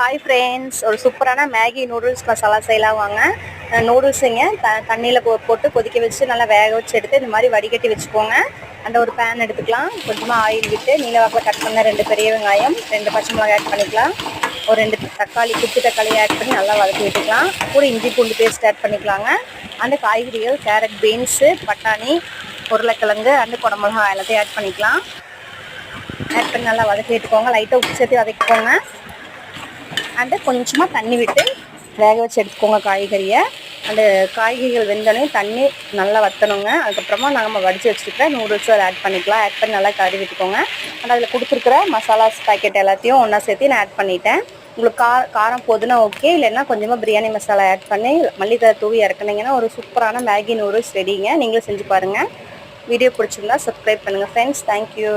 Hi friends, ஒரு சூப்பரான Maggi noodles masala செய்யலாம் வாங்க. நூடுல்ஸுங்க தண்ணியில் போட்டு கொதிக்க வச்சு நல்லா வேக வச்சு எடுத்து இந்த மாதிரி வடிகட்டி வச்சுக்கோங்க. அந்த ஒரு பேன் எடுத்துக்கலாம். கொஞ்சமாக ஆயில் விட்டு நீலவாக்கில் கட் பண்ண 2 பெரிய வெங்காயம், 2 பச்சை மிளகாய் ஆட் பண்ணிக்கலாம். ஒரு 2 தக்காளி, குட்டி தக்காளி ஆட் பண்ணி நல்லா வதக்கி விட்டுக்கலாம். கூட இஞ்சி பூண்டு பேஸ்ட் ஆட் பண்ணிக்கலாங்க. அந்த காய்கறிகள் கேரட், பீன்ஸு, பட்டாணி, உருளைக்கிழங்கு, அந்த குடமிளகா எல்லாத்தையும் ஆட் பண்ணிக்கலாம். ஆட் பண்ணி நல்லா வதக்கி விட்டுக்கோங்க. லைட்டாக உப்பு சேர்த்து வதக்கிக்கோங்க. அண்டு கொஞ்சமாக தண்ணி விட்டு வேக வச்சு எடுத்துக்கோங்க காய்கறியை. அந்த காய்கறிகள் வெந்தோடனே தண்ணி நல்லா வற்றணுங்க. அதுக்கப்புறமா நம்ம வடித்து வச்சுருக்கிற நூடுல்ஸும் அதை ஆட் பண்ணிக்கலாம். ஆட் பண்ணி நல்லா கறி விட்டுக்கோங்க. அண்ட் அதில் கொடுத்துருக்குற மசாலாஸ் பாக்கெட் எல்லாத்தையும் ஒன்றா சேர்த்து நான் ஆட் பண்ணிட்டேன். உங்களுக்கு காரம் போதுன்னா ஓகே, இல்லைன்னா கொஞ்சமாக பிரியாணி மசாலா ஆட் பண்ணி மல்லித்தலை தூவி இறக்குனீங்கன்னா ஒரு சூப்பரான மேகி நூடுல்ஸ் ரெடிங்க. நீங்களும் செஞ்சு பாருங்கள். வீடியோ பிடிச்சிருந்தா சப்ஸ்கிரைப் பண்ணுங்கள் ஃப்ரெண்ட்ஸ். தேங்க்யூ.